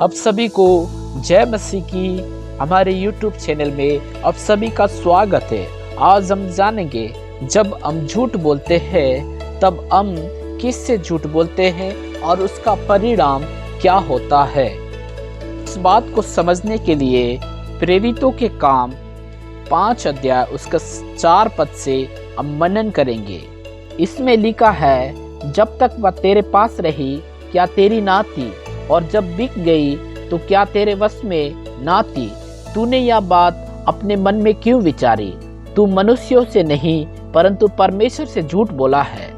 आप सभी को जय मसीह की हमारे YouTube चैनल में आप सभी का स्वागत है। आज हम जानेंगे जब हम झूठ बोलते हैं तब हम किससे झूठ बोलते हैं और उसका परिणाम क्या होता है। इस बात को समझने के लिए प्रेरितों के काम 5 अध्याय उसका 4 पद से हम मनन करेंगे। इसमें लिखा है, जब तक वह तेरे पास रही क्या तेरी ना थी, और जब बिक गई तो क्या तेरे वश में ना थी। तूने यह बात अपने मन में क्यों विचारी? तू मनुष्यों से नहीं परंतु परमेश्वर से झूठ बोला है।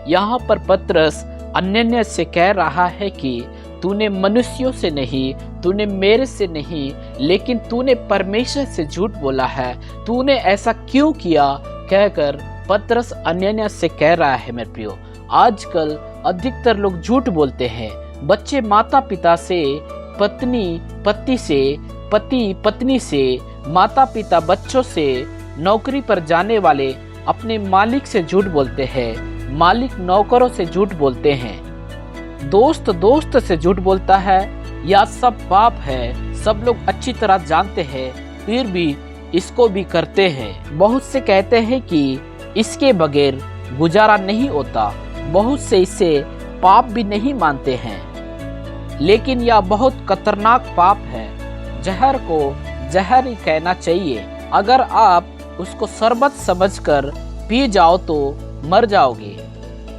यहाँ पर पतरस अन्यन्य से कह रहा है कि तूने मनुष्यों से नहीं, तूने मेरे से नहीं, लेकिन तूने परमेश्वर से झूठ बोला है। तूने ऐसा क्यों किया कहकर पतरस अन्यन्य से कह रहा है। मेरे प्रियो, आजकल अधिकतर लोग झूठ बोलते हैं। बच्चे माता पिता से, पत्नी पति से, पति पत्नी से, माता पिता बच्चों से, नौकरी पर जाने वाले अपने मालिक से झूठ बोलते हैं, मालिक नौकरों से झूठ बोलते हैं, दोस्त दोस्त से झूठ बोलता है। यह सब पाप है, सब लोग अच्छी तरह जानते हैं, फिर भी इसको भी करते हैं। बहुत से कहते हैं कि इसके बगैर गुजारा नहीं होता, बहुत से इसे पाप भी नहीं मानते हैं, लेकिन यह बहुत खतरनाक पाप है। जहर को जहर ही कहना चाहिए। अगर आप उसको शरबत समझकर पी जाओ तो मर जाओगे।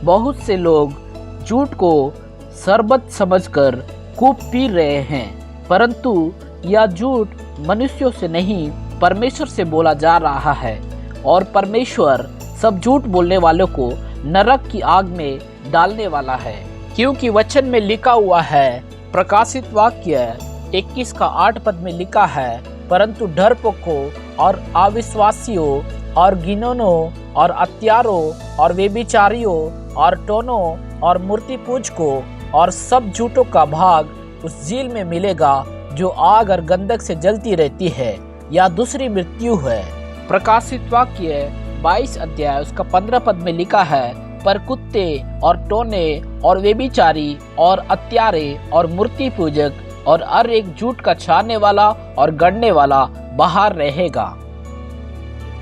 बहुत से लोग झूठ को शरबत समझकर खूब पी रहे हैं, परंतु यह झूठ मनुष्यों से नहीं परमेश्वर से बोला जा रहा है, और परमेश्वर सब झूठ बोलने वालों को नरक की आग में डालने वाला है। क्योंकि वचन में लिखा हुआ है, प्रकाशित वाक्य 21 का 8 पद में लिखा है, परंतु डरपोकों और अविश्वासियों और घिनौनों और हत्यारों और व्यभिचारियों और टोनों और मूर्ति पूजकों और सब झूठों का भाग उस झील में मिलेगा जो आग और गंधक से जलती रहती है। यह दूसरी मृत्यु है। प्रकाशित वाक्य 22 अध्याय उसका 15 पद में लिखा है, पर कुत्ते और टोने और व्यभिचारी और हत्यारे और मूर्ति पूजक और हर एक झूठ का छाने वाला और गढ़ने वाला बाहर रहेगा।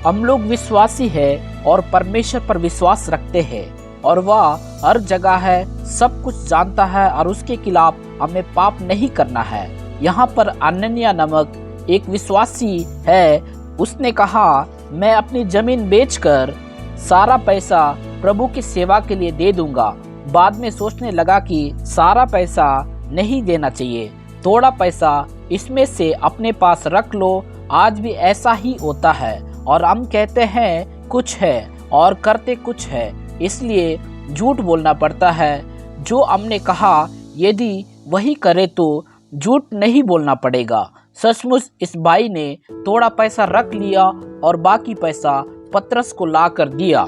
हम लोग विश्वासी है और परमेश्वर पर विश्वास रखते हैं, और वह हर जगह है, सब कुछ जानता है, और उसके खिलाफ हमें पाप नहीं करना है। यहाँ पर अनन्या नामक एक विश्वासी है। उसने कहा, मैं अपनी जमीन बेचकर सारा पैसा प्रभु की सेवा के लिए दे दूंगा। बाद में सोचने लगा कि सारा पैसा नहीं देना चाहिए, थोड़ा पैसा इसमें से अपने पास रख लो। आज भी ऐसा ही होता है, और हम कहते हैं कुछ है और करते कुछ है, इसलिए झूठ बोलना पड़ता है। जो हमने कहा यदि वही करे तो झूठ नहीं बोलना पड़ेगा। सचमुच इस भाई ने थोड़ा पैसा रख लिया और बाकी पैसा पतरस को ला कर दिया।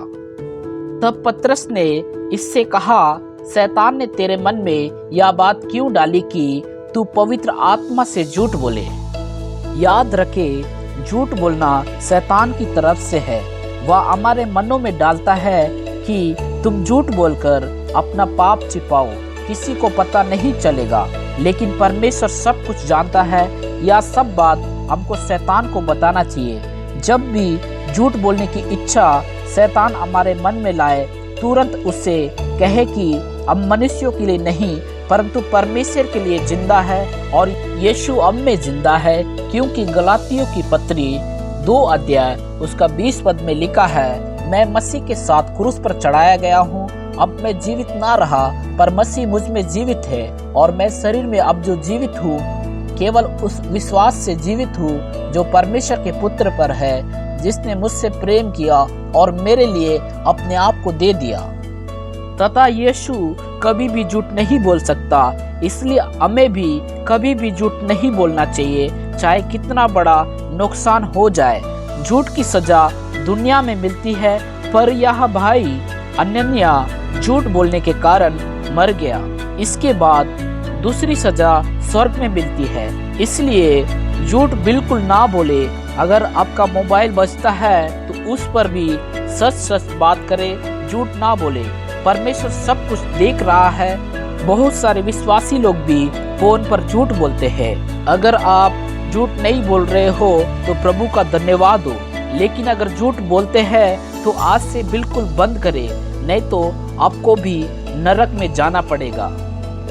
तब पतरस ने इससे कहा, शैतान ने तेरे मन में यह बात क्यों डाली कि तू पवित्र आत्मा से झूठ बोले? याद रखे, झूठ बोलना शैतान की तरफ से है। वह हमारे मनों में डालता है कि तुम झूठ बोलकर अपना पाप छिपाओ, किसी को पता नहीं चलेगा, लेकिन परमेश्वर सब कुछ जानता है। यह सब बात हमको शैतान को बताना चाहिए। जब भी झूठ बोलने की इच्छा शैतान हमारे मन में लाए, तुरंत उससे कहे कि हम मनुष्यों के लिए नहीं परंतु परमेश्वर के लिए जिंदा है, और यीशु हम में जिंदा है। क्योंकि गलातियों की पत्री 2 अध्याय उसका 20 पद में लिखा है, मैं मसीह के साथ क्रूस पर चढ़ाया गया हूँ। अब मैं जीवित ना रहा, पर मसीह मुझ में जीवित है, और मैं शरीर में अब जो जीवित हूँ केवल उस विश्वास से जीवित हूँ जो परमेश्वर के पुत्र पर है, जिसने मुझसे प्रेम किया और मेरे लिए अपने आप को दे दिया। तथा यीशु कभी भी झूठ नहीं बोल सकता, इसलिए हमें भी कभी भी झूठ नहीं बोलना चाहिए, चाहे कितना बड़ा नुकसान हो जाए। झूठ की सजा दुनिया में मिलती है, पर यह भाई अनन्या झूठ बोलने के कारण मर गया। इसके बाद दूसरी सजा स्वर्ग में मिलती है। इसलिए झूठ बिल्कुल ना बोले। अगर आपका मोबाइल बजता है तो उस पर भी सच सच बात करें, झूठ ना बोले। परमेश्वर सब कुछ देख रहा है। बहुत सारे विश्वासी लोग भी फोन पर झूठ बोलते हैं। अगर आप झूठ नहीं बोल रहे हो तो प्रभु का धन्यवाद हो, लेकिन अगर झूठ बोलते हैं तो आज से बिल्कुल बंद करें, नहीं तो आपको भी नरक में जाना पड़ेगा।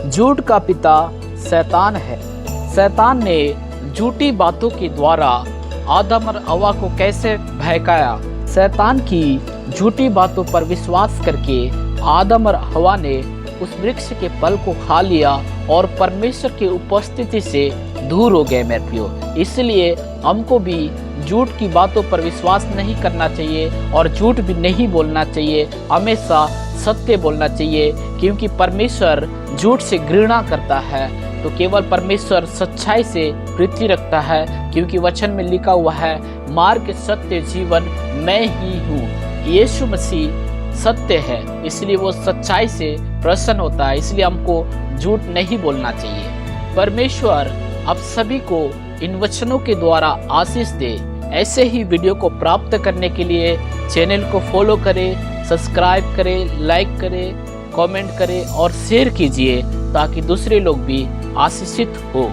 झूठ का पिता शैतान है। शैतान ने झूठी बातों के द्वारा आदम और हव्वा को कैसे बहकाया। शैतान की झूठी बातों पर विश्वास करके आदम और हव्वा ने उस वृक्ष के फल को खा लिया और परमेश्वर की उपस्थिति से दूर हो गए मेरे प्रियो। इसलिए हमको भी झूठ की बातों पर विश्वास नहीं करना चाहिए और झूठ भी नहीं बोलना चाहिए। हमेशा सत्य बोलना चाहिए, क्योंकि परमेश्वर झूठ से घृणा करता है। तो केवल परमेश्वर सच्चाई से प्रीति रखता है, क्योंकि वचन में लिखा हुआ है, मार्ग सत्य जीवन मैं ही हूँ। यीशु मसीह सत्य है, इसलिए वो सच्चाई से प्रसन्न होता है। इसलिए हमको झूठ नहीं बोलना चाहिए। परमेश्वर आप सभी को इन वचनों के द्वारा आशीष दे। ऐसे ही वीडियो को प्राप्त करने के लिए चैनल को फॉलो करें, सब्सक्राइब करें, लाइक करें, कमेंट करें और शेयर कीजिए, ताकि दूसरे लोग भी आशीषित हो।